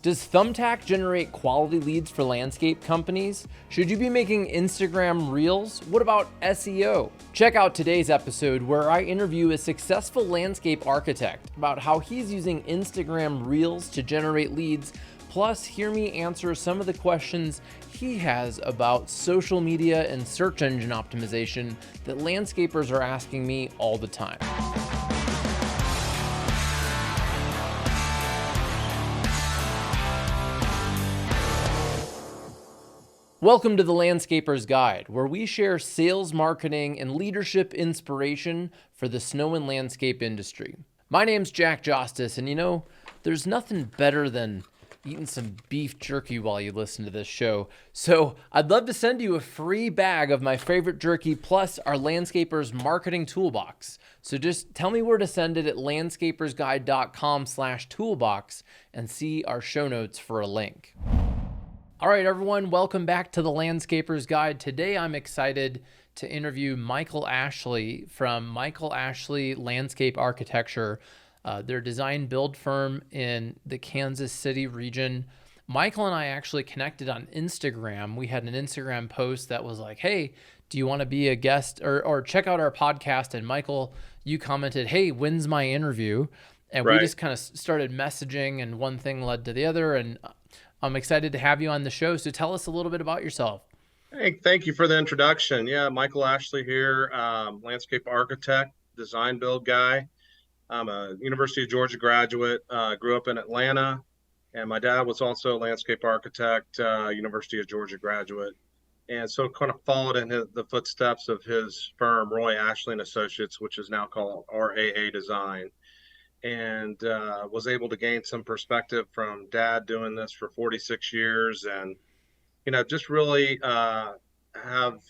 Does Thumbtack generate quality leads for landscape companies? Should you be making Instagram Reels? What about SEO? Check out today's episode where I interview a successful landscape architect about how he's using Instagram Reels to generate leads. Plus, hear me answer some of the questions he has about social media and search engine optimization that landscapers are asking me all the time. Welcome to the Landscaper's Guide, where we share sales, marketing, and leadership inspiration for the snow and landscape industry. My name's Jostes, and there's nothing better than eating some beef jerky while you listen to this show. So I'd love to send you a free bag of my favorite jerky plus our Landscaper's marketing toolbox. So just tell me where to send it at landscapersguide.com/toolbox and see our show notes for a link. All right, everyone, welcome back to the Landscaper's Guide. Today, I'm excited to interview Michael Ashley from Michael Ashley Landscape Architecture. They're a design build firm in the Kansas City region. Michael and I actually connected on Instagram. We had an Instagram post that was like, hey, do you want to be a guest or check out our podcast? And Michael, you commented, hey, when's my interview? And we just kind of started messaging and one thing led to the other. And I'm excited to have you on the show. So tell us a little bit about yourself. Hey, thank you for the introduction. Yeah, Michael Ashley here, landscape architect, design build guy. I'm a University of Georgia graduate, grew up in Atlanta, and my dad was also a landscape architect, University of Georgia graduate. And so kind of followed in the footsteps of his firm, Roy Ashley and Associates, which is now called RAA Design. And was able to gain some perspective from dad doing this for 46 years and, just really have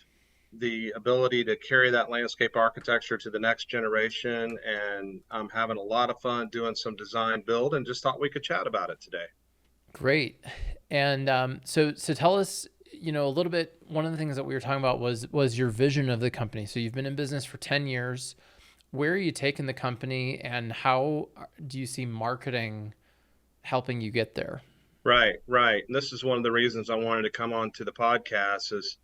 the ability to carry that landscape architecture to the next generation. And I'm having a lot of fun doing some design build and just thought we could chat about it today. Great. And so tell us, a little bit, one of the things that we were talking about was your vision of the company. So you've been in business for 10 years. Where are you taking the company and how do you see marketing helping you get there? Right. And this is one of the reasons I wanted to come on to the podcast is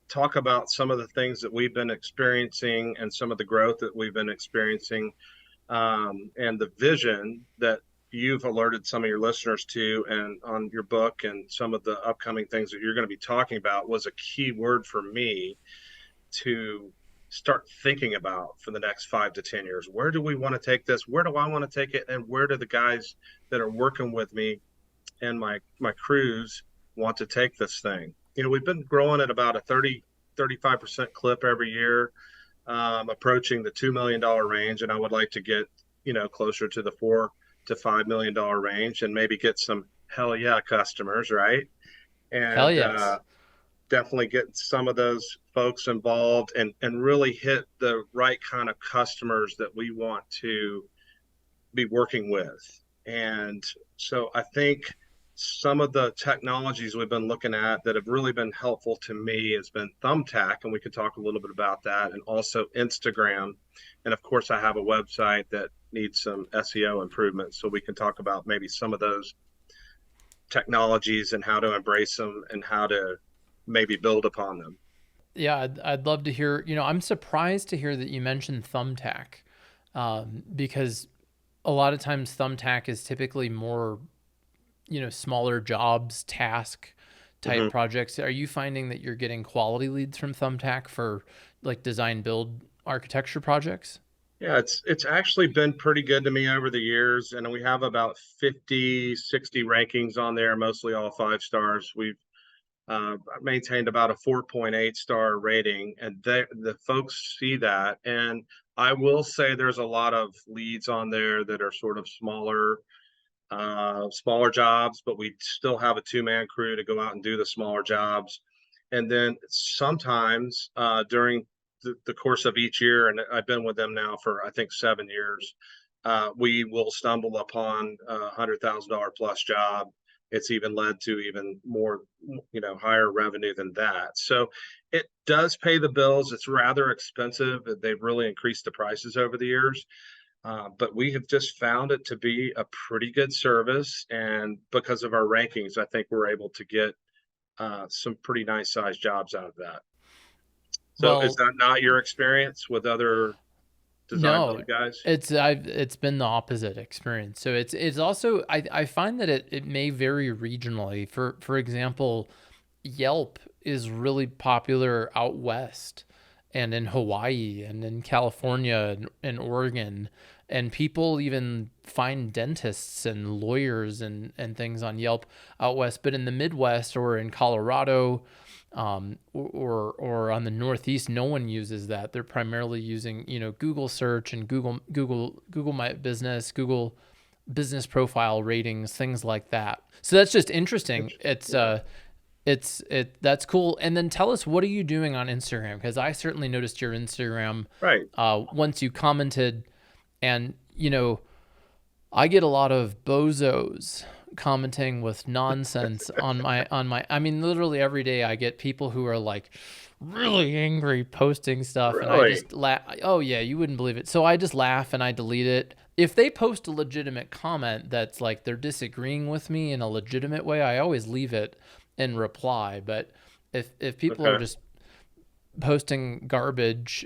talk about some of the things that we've been experiencing and some of the growth that we've been experiencing, and the vision that you've alerted some of your listeners to and on your book and some of the upcoming things that you're going to be talking about was a key word for me to start thinking about for the next 5 to 10 years. Where do we want to take this? Where do I want to take it? And where do the guys that are working with me and my crews want to take this thing? We've been growing at about a 35% clip every year, approaching the $2 million range. And I would like to get, closer to the $4 to $5 million range and maybe get some hell yeah customers, right? And hell yes. Definitely get some of those folks involved and really hit the right kind of customers that we want to be working with. And so I think some of the technologies we've been looking at that have really been helpful to me has been Thumbtack, and we could talk a little bit about that, and also Instagram. And of course, I have a website that needs some SEO improvements, so we can talk about maybe some of those technologies and how to embrace them and how to maybe build upon them. Yeah, I'd love to hear, I'm surprised to hear that you mentioned Thumbtack, because a lot of times Thumbtack is typically more, smaller jobs, task type projects. Are you finding that you're getting quality leads from Thumbtack for like design build architecture projects? Yeah, it's actually been pretty good to me over the years. And we have about 50, 60 rankings on there, mostly all 5 stars. We've maintained about a 4.8 star rating, and the folks see that. And I will say there's a lot of leads on there that are sort of smaller jobs, but we still have a 2-man crew to go out and do the smaller jobs. And then sometimes during the course of each year, and I've been with them now for I think 7 years, we will stumble upon a $100,000 plus job. It's even led to even more, higher revenue than that. So it does pay the bills. It's rather expensive. They've really increased the prices over the years. But we have just found it to be a pretty good service. And because of our rankings, I think we're able to get some pretty nice sized jobs out of that. So is Well, that not your experience with other design no, build guys? it's been the opposite experience. So it's also I find that it may vary regionally. For example, Yelp is really popular out west and in Hawaii and in California and Oregon. And people even find dentists and lawyers and things on Yelp out west. But in the Midwest or in Colorado, or on the Northeast, no one uses that. They're primarily using, Google search and Google My Business, Google business profile ratings, things like that. So that's just interesting. Yeah. That's cool. And then tell us, what are you doing on Instagram? Because I certainly noticed your Instagram Right. once you commented, and I get a lot of bozos commenting with nonsense on my I mean, literally every day I get people who are like really angry posting stuff, and I Really? just laugh. Oh yeah, you wouldn't believe it. So I just laugh and I delete it. If they post a legitimate comment that's like they're disagreeing with me in a legitimate way, I always leave it and reply. But if people are Okay. just posting garbage,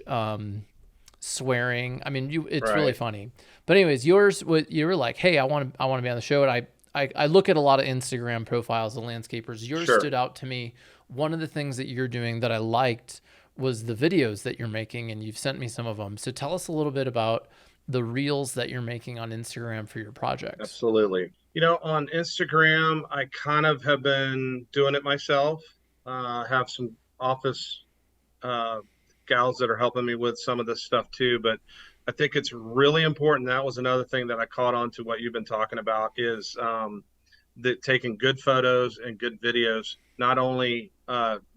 swearing, I mean, it's really Right. funny. But anyways, yours, you were like, hey, I want to be on the show, and I look at a lot of Instagram profiles of landscapers. Yours Sure. stood out to me. One of the things that you're doing that I liked was the videos that you're making, and you've sent me some of them. So tell us a little bit about the reels that you're making on Instagram for your projects. Absolutely. On Instagram, I kind of have been doing it myself. Have some office uh, gals that are helping me with some of this stuff too. But I think it's really important. That was another thing that I caught on to what you've been talking about is that taking good photos and good videos, not only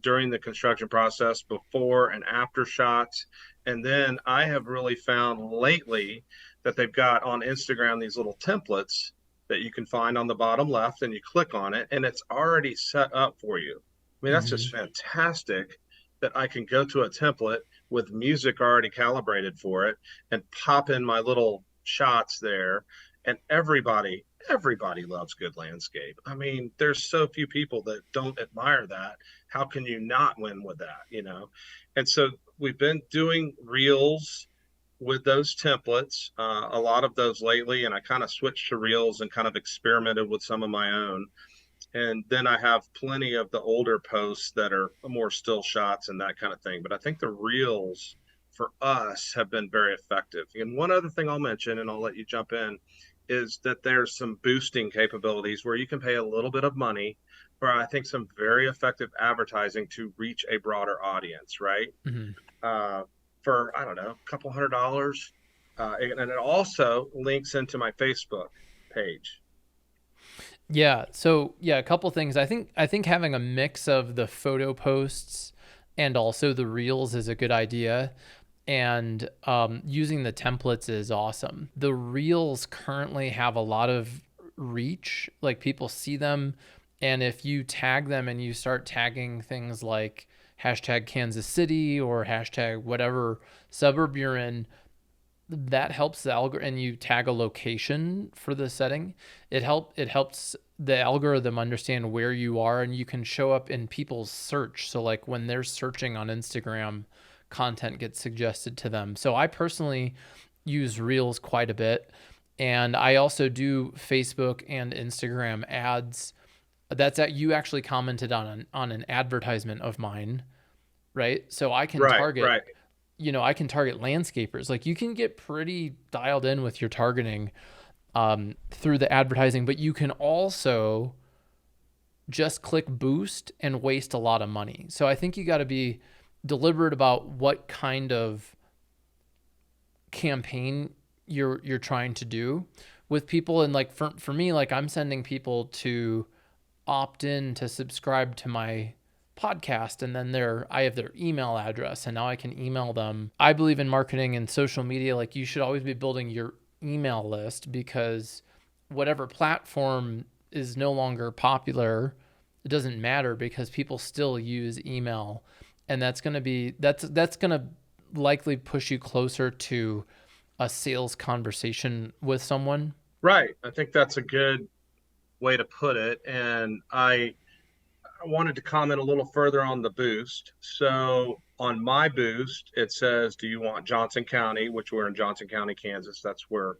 during the construction process, before and after shots. And then I have really found lately that they've got on Instagram these little templates that you can find on the bottom left, and you click on it and it's already set up for you. I mean, that's just Mm-hmm. fantastic that I can go to a template with music already calibrated for it and pop in my little shots there. And everybody loves good landscape. I mean, there's so few people that don't admire that. How can you not win with that? And so we've been doing reels with those templates, a lot of those lately, and I kind of switched to reels and kind of experimented with some of my own. And then I have plenty of the older posts that are more still shots and that kind of thing. But I think the reels for us have been very effective. And one other thing I'll mention, and I'll let you jump in, is that there's some boosting capabilities where you can pay a little bit of money for, I think, some very effective advertising to reach a broader audience, right? Mm-hmm. Uh, for, I don't know, a couple $100. And it also links into my Facebook page. Yeah. So yeah, a couple things. I think having a mix of the photo posts and also the reels is a good idea. And using the templates is awesome. The reels currently have a lot of reach, like people see them, and if you tag them and you start tagging things like hashtag Kansas City or hashtag whatever suburb you're in, that helps the algorithm. And you tag a location for the setting, it helps the algorithm understand where you are, and you can show up in people's search. So like when they're searching on Instagram, content gets suggested to them. So I personally use reels quite a bit, and I also do Facebook and Instagram ads. You actually commented on an advertisement of mine, right? So I can Right, target, right. I can target landscapers. Like you can get pretty dialed in with your targeting through the advertising, but you can also just click boost and waste a lot of money. So I think you got to be deliberate about what kind of campaign you're trying to do with people. And like for me, like I'm sending people to opt in to subscribe to my podcast, and then I have their email address, and now I can email them. I believe in marketing and social media. Like you should always be building your email list, because whatever platform is no longer popular, it doesn't matter, because people still use email. And that's going to likely push you closer to a sales conversation with someone. Right. I think that's a good way to put it. And I wanted to comment a little further on the boost. So on my boost, it says, do you want Johnson County, which we're in Johnson County, Kansas. That's where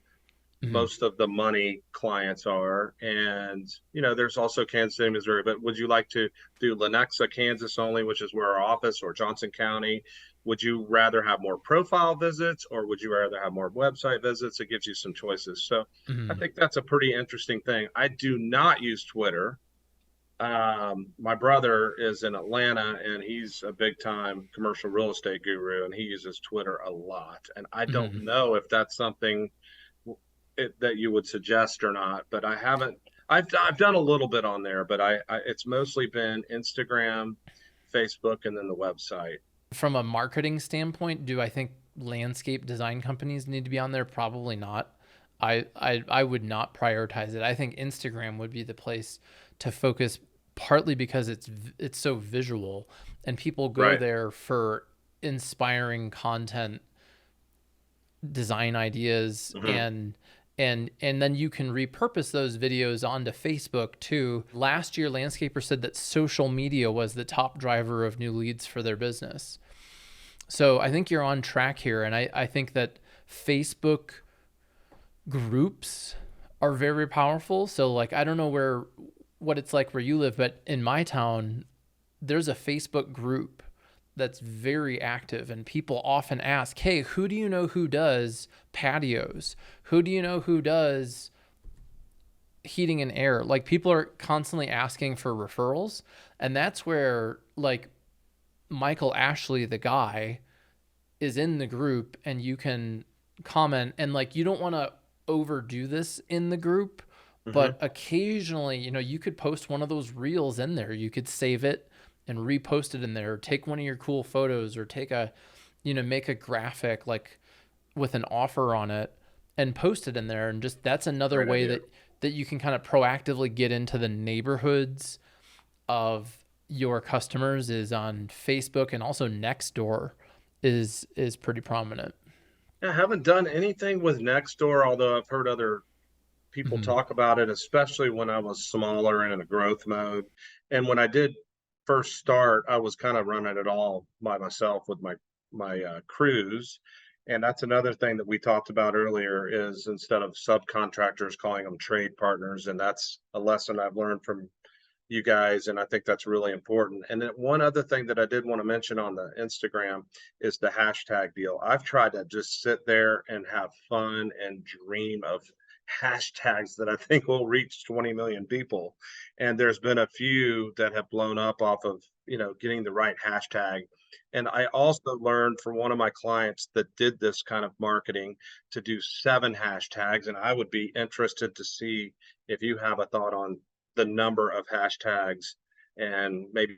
Mm-hmm. most of the money clients are. And, there's also Kansas City, Missouri, but would you like to do Lenexa, Kansas only, which is where our office, or Johnson County? Would you rather have more profile visits, or would you rather have more website visits? It gives you some choices. So I Mm-hmm. think that's a pretty interesting thing. I do not use Twitter. My brother is in Atlanta, and he's a big time commercial real estate guru, and he uses Twitter a lot. And I don't Mm-hmm. know if that's something that you would suggest or not, but I haven't. I've done a little bit on there, but it's mostly been Instagram, Facebook, and then the website. From a marketing standpoint, do I think landscape design companies need to be on there? Probably not. I would not prioritize it. I think Instagram would be the place to focus, partly because it's so visual and people go Right. there for inspiring content, design ideas, Mm-hmm. and then you can repurpose those videos onto Facebook too. Last year, Landscaper said that social media was the top driver of new leads for their business. So I think you're on track here. And I think that Facebook groups are very powerful. So like, I don't know what it's like where you live, but in my town, there's a Facebook group that's very active, and people often ask, hey, who do you know who does patios? Who do you know who does heating and air? Like, people are constantly asking for referrals. And that's where, like, Michael Ashley, the guy, is in the group, and you can comment, and like, you don't want to overdo this in the group, Mm-hmm. but occasionally, you could post one of those reels in there. You could save it and repost it in there, or take one of your cool photos, or make a graphic like with an offer on it and post it in there. And just, that's another Great way idea. that you can kind of proactively get into the neighborhoods of your customers, is on Facebook. And also Nextdoor is pretty prominent. I haven't done anything with Nextdoor, although I've heard other people Mm-hmm. talk about it, especially when I was smaller and in a growth mode. And when I did first start, I was kind of running it all by myself with my crews. And that's another thing that we talked about earlier, is instead of subcontractors, calling them trade partners. And that's a lesson I've learned from you guys, and I think that's really important. And then one other thing that I did want to mention on the Instagram is the hashtag deal. I've tried to just sit there and have fun and dream of hashtags that I think will reach 20 million people. And there's been a few that have blown up off of, getting the right hashtag. And I also learned from one of my clients that did this kind of marketing to do 7 hashtags. And I would be interested to see if you have a thought on the number of hashtags, and maybe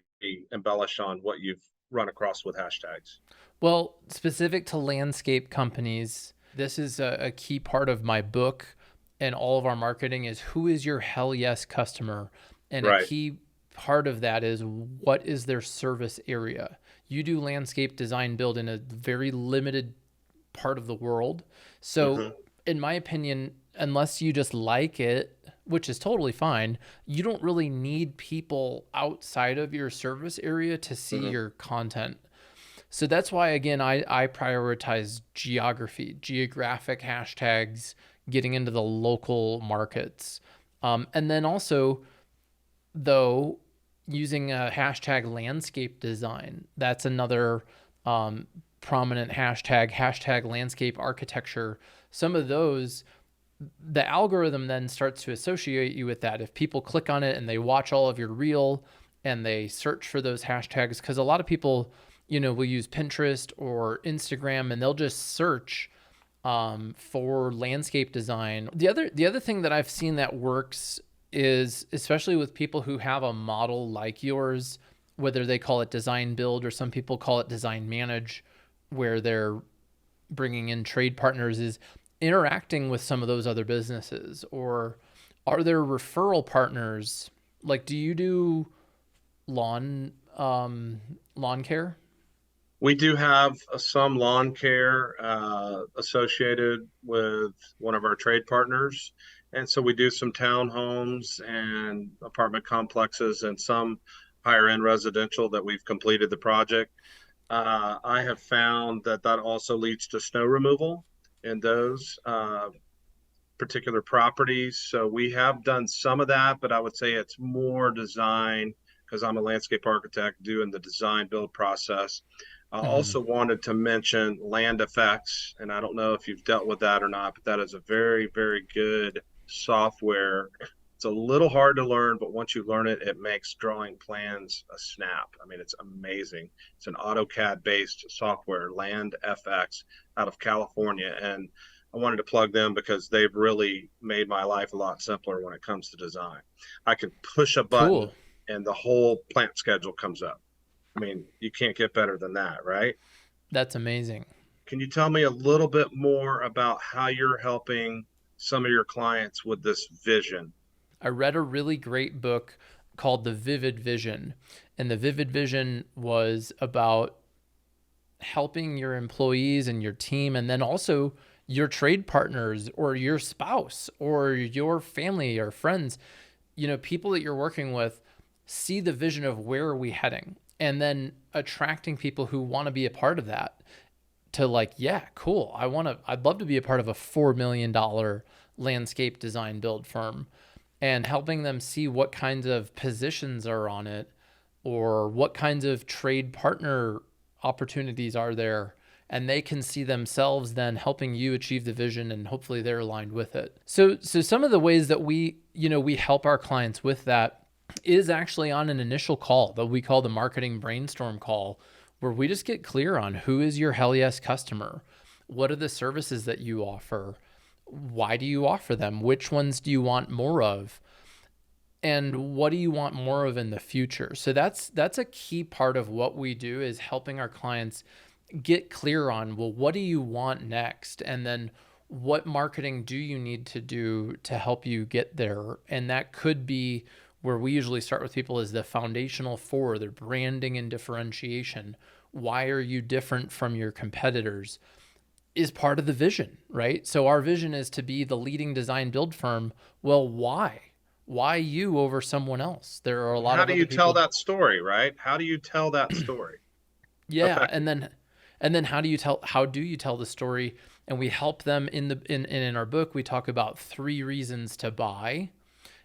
embellish on what you've run across with hashtags. Well, specific to landscape companies, this is a key part of my book and all of our marketing, is who is your hell yes customer? And a Right. key part of that is, what is their service area? You do landscape design build in a very limited part of the world. So, Mm-hmm. in my opinion, unless you just like it, which is totally fine, you don't really need people outside of your service area to see Mm-hmm. your content. So that's why, again, I prioritize geographic hashtags, getting into the local markets. And then also, though, using a hashtag landscape design, that's another prominent hashtag landscape architecture. Some of those, the algorithm then starts to associate you with that. If people click on it and they watch all of your reel and they search for those hashtags, because a lot of people, will use Pinterest or Instagram, and they'll just search for landscape design. The other thing that I've seen that works is, especially with people who have a model like yours, whether they call it design build or some people call it design manage, where they're bringing in trade partners, is interacting with some of those other businesses. Or are there referral partners? Like, do you do lawn lawn care? We do have some lawn care associated with one of our trade partners. And so we do some townhomes and apartment complexes and some higher end residential that we've completed the project. I have found that that also leads to snow removal in those particular properties. So we have done some of that, but I would say it's more design because I'm a landscape architect doing the design build process. I Mhm. also wanted to mention land effects, and I don't know if you've dealt with that or not, but that is a very, very good software. It's a little hard to learn, but once you learn it, it makes drawing plans a snap. I mean, it's amazing. It's an AutoCAD based software, Land FX, out of California. And I wanted to plug them because they've really made my life a lot simpler when it comes to design. I can push a button Cool. and the whole plant schedule comes up. I mean, you can't get better than that, right? That's amazing. Can you tell me a little bit more about how you're helping some of your clients with this vision? I read a really great book called The Vivid Vision. And The Vivid Vision was about helping your employees and your team, and then also your trade partners or your spouse or your family or friends, people that you're working with, see the vision of where are we heading, and then attracting people who want to be a part of that to like, yeah, cool. I'd love to be a part of a $4 million landscape design build firm, and helping them see what kinds of positions are on it or what kinds of trade partner opportunities are there, and they can see themselves then helping you achieve the vision, and hopefully they're aligned with it. So some of the ways that we help our clients with that is actually on an initial call that we call the marketing brainstorm call, where we just get clear on who is your hell yes customer, what are the services that you offer, why do you offer them, which ones do you want more of, and what do you want more of in the future. So that's a key part of what we do, is helping our clients get clear on, well, what do you want next, and then what marketing do you need to do to help you get there. And that could be where we usually start with people is the foundational four, the branding and differentiation. Why are you different from your competitors is part of the vision, right? So our vision is to be the leading design build firm. Well, why? Why you over someone else? There are a lot How of do other you tell people. that story, right? How do you tell that story Yeah, and effectively? then how do you tell the story? And we help them in our book. We talk about 3 reasons to buy,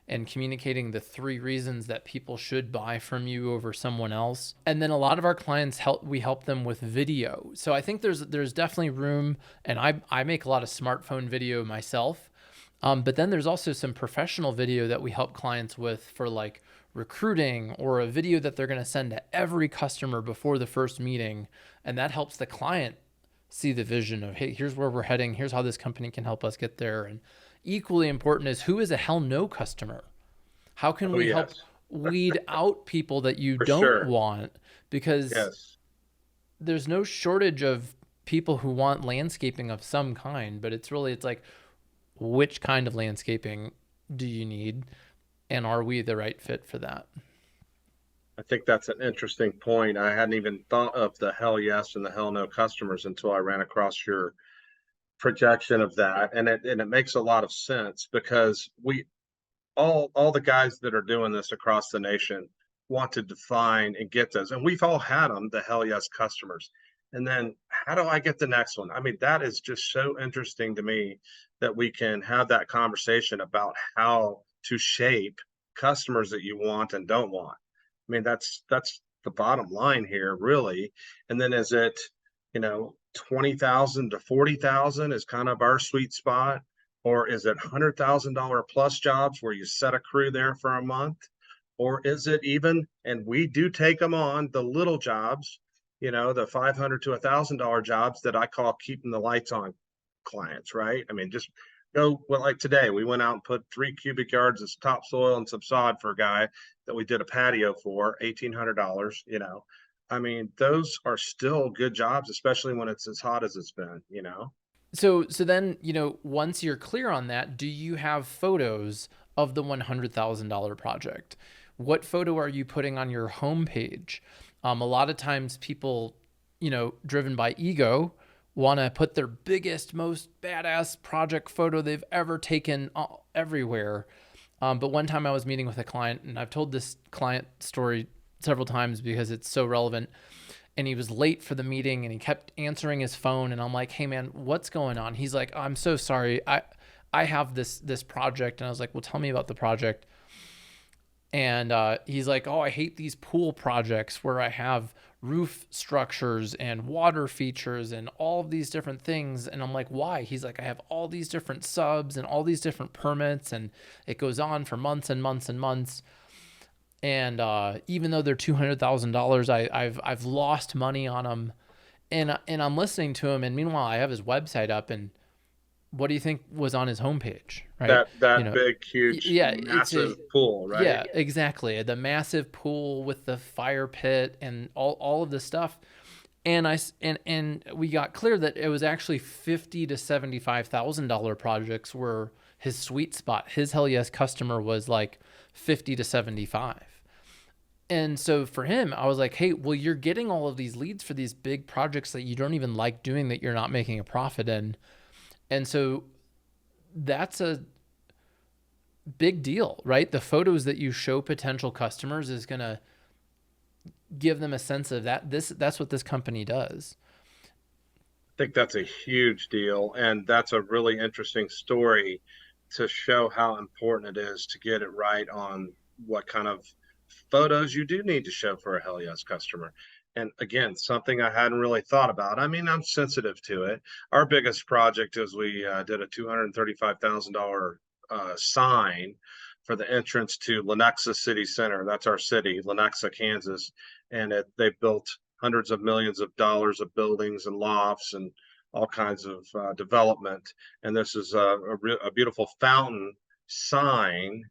and communicating the 3 reasons that people should buy from you over someone else. And then a lot of our clients help them with video. So I think there's definitely room, and I make a lot of smartphone video myself. But then there's also some professional video that we help clients with for like recruiting, or a video that they're going to send to every customer before the first meeting. And that helps the client see the vision of, hey, here's where we're heading. Here's how this company can help us get there. And equally important is, who is a hell no customer? How can Oh, we help yes, weed out people that you for don't sure. want? Because Yes. there's no shortage of people who want landscaping of some kind, but it's like, which kind of landscaping do you need? And are we the right fit for that? I think that's an interesting point. I hadn't even thought of the hell yes and the hell no customers until I ran across your projection of that. And it makes a lot of sense because we all the guys that are doing this across the nation want to define and get those. And we've all had them, the hell yes customers. And then how do I get the next one? I mean, that is just so interesting to me that we can have that conversation about how to shape customers that you want and don't want. I mean, that's the bottom line here, really. And then is it, 20,000 to 40,000 is kind of our sweet spot, or is it $100,000 plus jobs where you set a crew there for a month? Or is it even, and we do take them on, the little jobs, the 500 to $1,000 jobs that I call keeping the lights on clients, right? I mean, just go, well, like today, we went out and put 3 cubic yards of topsoil and some sod for a guy that we did a patio for, $1,800. I mean, those are still good jobs, especially when it's as hot as it's been. So then, once you're clear on that, do you have photos of the $100,000 project? What photo are you putting on your homepage? A lot of times people driven by ego, want to put their biggest, most badass project photo they've ever taken everywhere. But one time I was meeting with a client, and I've told this client story several times because it's so relevant. And he was late for the meeting, and he kept answering his phone. And I'm like, "Hey man, what's going on?" He's like, "I'm so sorry. I have this project." And I was like, "Well, tell me about the project." And he's like, "Oh, I hate these pool projects where I have roof structures and water features and all of these different things." And I'm like, "Why?" He's like, "I have all these different subs and all these different permits, and it goes on for months and months and months. And even though they're $200,000, I've lost money on them." And I'm listening to him, and meanwhile, I have his website up, and what do you think was on his homepage, right? That big, huge, Yeah, massive pool, right? yeah, exactly. The massive pool with the fire pit and all of this stuff. And and we got clear that it was actually $50,000 to $75,000 projects were his sweet spot. His hell yes customer was like 50 to 75. And so for him, I was like, "Hey, well, you're getting all of these leads for these big projects that you don't even like doing, that you're not making a profit in." And so that's a big deal, right? The photos that you show potential customers is going to give them a sense of that. That's what this company does. I think that's a huge deal. And that's a really interesting story to show how important it is to get it right on what kind of photos you do need to show for a hell yes customer. And again, something I hadn't really thought about. I mean, I'm sensitive to it. Our biggest project is we did a $235,000 sign for the entrance to Lenexa City Center. That's our city, Lenexa, Kansas. And they built hundreds of millions of dollars of buildings and lofts and all kinds of development. And this is a beautiful fountain sign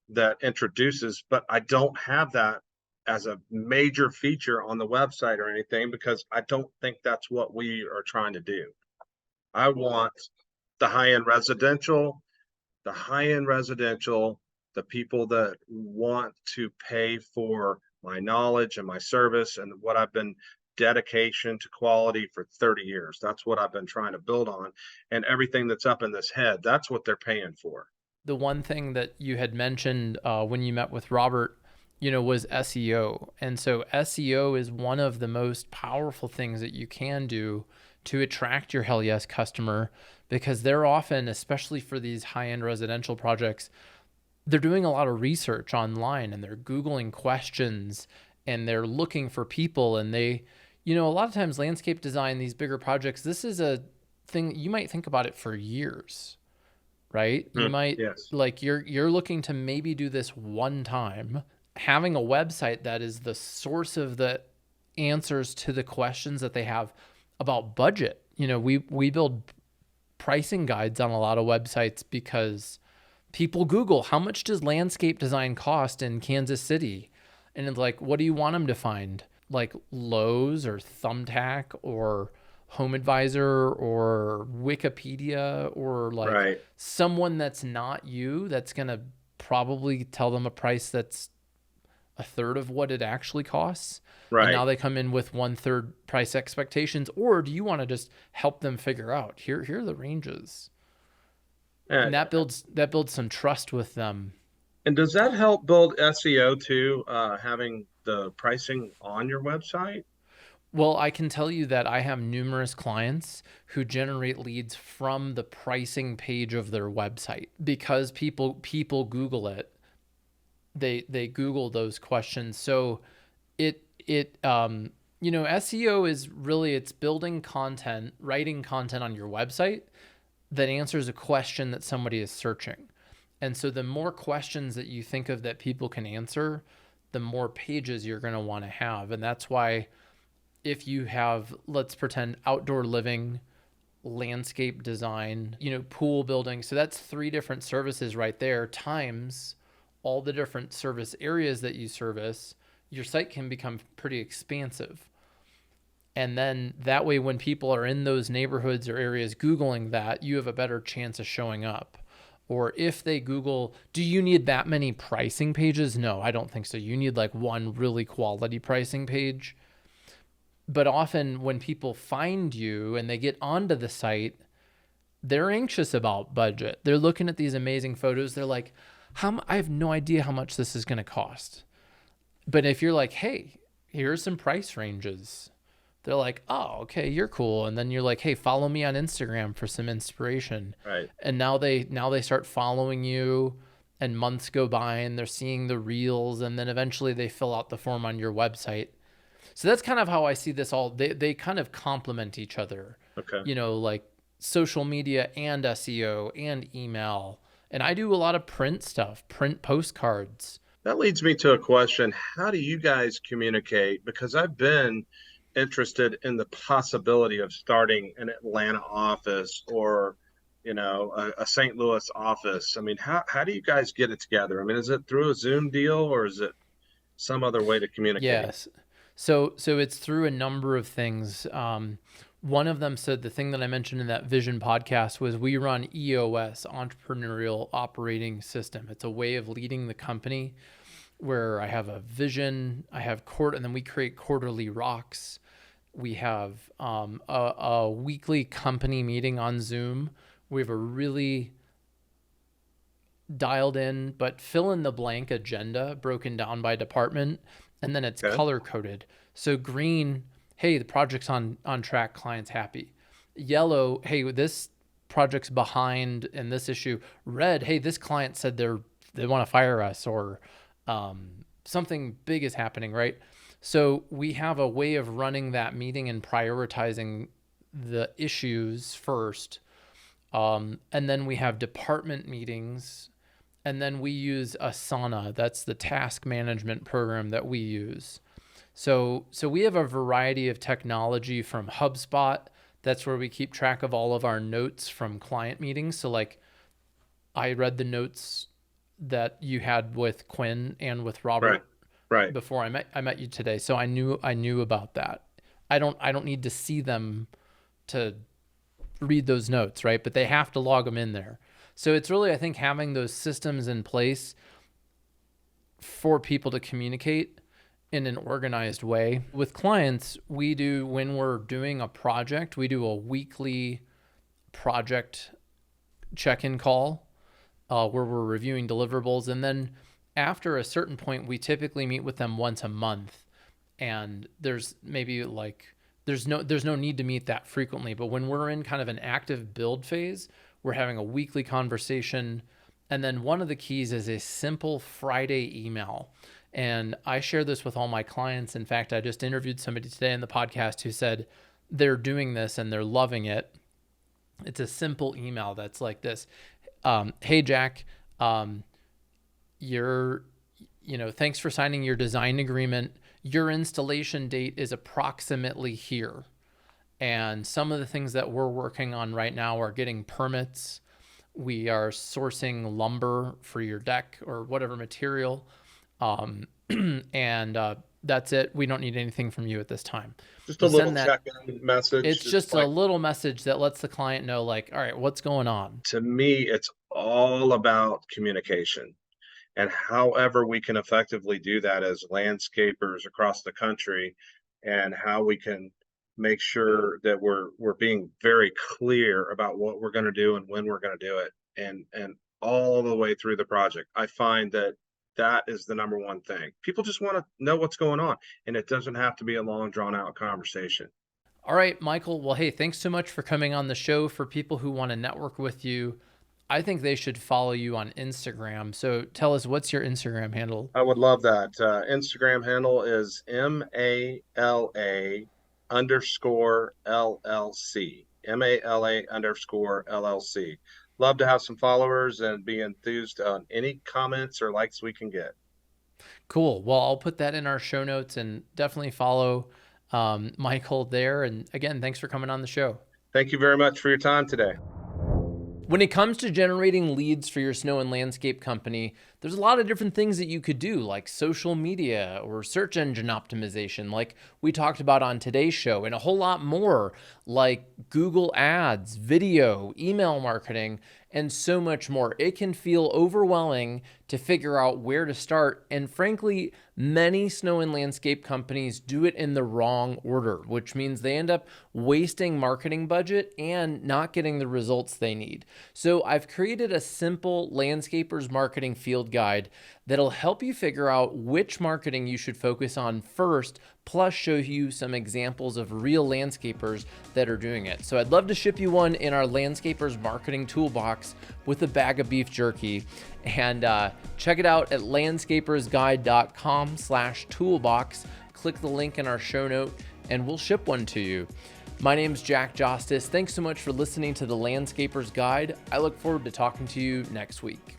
that introduces, but I don't have that as a major feature on the website or anything, because I don't think that's what we are trying to do. I want the high-end residential, the people that want to pay for my knowledge and my service and what I've been dedication to quality for 30 years. That's what I've been trying to build on. And everything that's up in this head, that's what they're paying for. The one thing that you had mentioned when you met with Robert, was SEO. And so SEO is one of the most powerful things that you can do to attract your hell yes customer, because they're often, especially for these high-end residential projects, they're doing a lot of research online, and they're Googling questions, and they're looking for people. And they, a lot of times landscape design, these bigger projects, this is a thing you might think about it for years, right? You might, yes. like, you're looking to maybe do this one time. Having a website that is the source of the answers to the questions that they have about budget. We build pricing guides on a lot of websites because people Google, how much does landscape design cost in Kansas City? And it's like, what do you want them to find? Like Lowe's or Thumbtack or Home Advisor or Wikipedia, or like someone that's not you, that's going to probably tell them a price that's a third of what it actually costs. Right. And now they come in with 1/3 price expectations. Or do you want to just help them figure out, here are the ranges? And that builds some trust with them. And does that help build SEO too, having the pricing on your website? Well, I can tell you that I have numerous clients who generate leads from the pricing page of their website, because people Google it. They Google those questions. So SEO is really, it's building content, writing content on your website that answers a question that somebody is searching. And so the more questions that you think of that people can answer, the more pages you're going to want to have. And that's why if you have, let's pretend, outdoor living, landscape design, pool building. So that's 3 different services right there, times all the different service areas that you service. Your site can become pretty expansive. And then that way, when people are in those neighborhoods or areas Googling that, you have a better chance of showing up. Or if they Google, do you need that many pricing pages? No, I don't think so. You need like one really quality pricing page. But often when people find you and they get onto the site, they're anxious about budget. They're looking at these amazing photos. They're like, I have no idea how much this is going to cost. But if you're like, hey, here are some price ranges, they're like, oh, okay, you're cool. And then you're like, hey, follow me on Instagram for some inspiration. Right. And now they start following you, and months go by and they're seeing the reels, and then eventually they fill out the form on your website. So that's kind of how I see this all. They kind of complement each other. Okay. Like social media and SEO and email. And I do a lot of print stuff, print postcards. That leads me to a question. How do you guys communicate? Because I've been interested in the possibility of starting an Atlanta office or, a St. Louis office. I mean, how do you guys get it together? I mean, is it through a Zoom deal or is it some other way to communicate? Yes. So it's through a number of things. One of them said the thing that I mentioned in that Vision podcast was we run EOS, Entrepreneurial Operating System. It's a way of leading the company where I have a vision, I have and then we create quarterly rocks. We have a weekly company meeting on Zoom. We have a really dialed in, but fill in the blank agenda broken down by department, and then it's Okay. color coded. So green, hey, the project's on track, client's happy. Yellow, hey, this project's behind in this issue. Red, hey, this client said they want to fire us, or something big is happening, right? So we have a way of running that meeting and prioritizing the issues first. And then we have department meetings. And then we use Asana. That's the task management program that we use. So we have a variety of technology from HubSpot. That's where we keep track of all of our notes from client meetings. So like I read the notes that you had with Quinn and with Robert Right. before I met you today. So I knew about that. I don't need to see them to read those notes, right? But they have to log them in there. So it's really, I think, having those systems in place for people to communicate in an organized way. With clients, when we're doing a project, we do a weekly project check-in call where we're reviewing deliverables. And then after a certain point, we typically meet with them once a month. And there's maybe there's no need to meet that frequently. But when we're in kind of an active build phase, we're having a weekly conversation. And then one of the keys is a simple Friday email. And I share this with all my clients. In fact, I just interviewed somebody today in the podcast who said they're doing this and they're loving it. It's a simple email that's like this. Hey, Jack, thanks for signing your design agreement. Your installation date is approximately here. And some of the things that we're working on right now are getting permits. We are sourcing lumber for your deck or whatever material. And that's it. We don't need anything from you at this time. Just a little check-in message. It's just a little message that lets the client know, like, all right, what's going on? To me, it's all about communication. And however we can effectively do that as landscapers across the country, and how we can make sure that we're being very clear about what we're going to do and when we're going to do it, and all the way through the project. I find that is the number one thing. People just want to know what's going on, and it doesn't have to be a long, drawn out conversation. All right, Michael. Well, hey, thanks so much for coming on the show. For people who want to network with you, I think they should follow you on Instagram. So tell us, what's your Instagram handle? I would love that. Instagram handle is MALA_LLC. MALA_LLC. Love to have some followers and be enthused on any comments or likes we can get. Cool. Well, I'll put that in our show notes, and definitely follow Michael there. And again, thanks for coming on the show. Thank you very much for your time today. When it comes to generating leads for your snow and landscape company, There's a lot of different things that you could do, like social media or search engine optimization, like we talked about on today's show, and a whole lot more, like Google Ads, video, email marketing, and so much more. It can feel overwhelming to figure out where to start. And frankly, many snow and landscape companies do it in the wrong order, which means they end up wasting marketing budget and not getting the results they need. So I've created a simple landscaper's marketing field guide that'll help you figure out which marketing you should focus on first, plus show you some examples of real landscapers that are doing it. So I'd love to ship you one in our landscapers marketing toolbox with a bag of beef jerky. And check it out at landscapersguide.com/toolbox. Click the link in our show note and we'll ship one to you. My name's Jack Jostes. Thanks so much for listening to the Landscaper's Guide. I look forward to talking to you next week.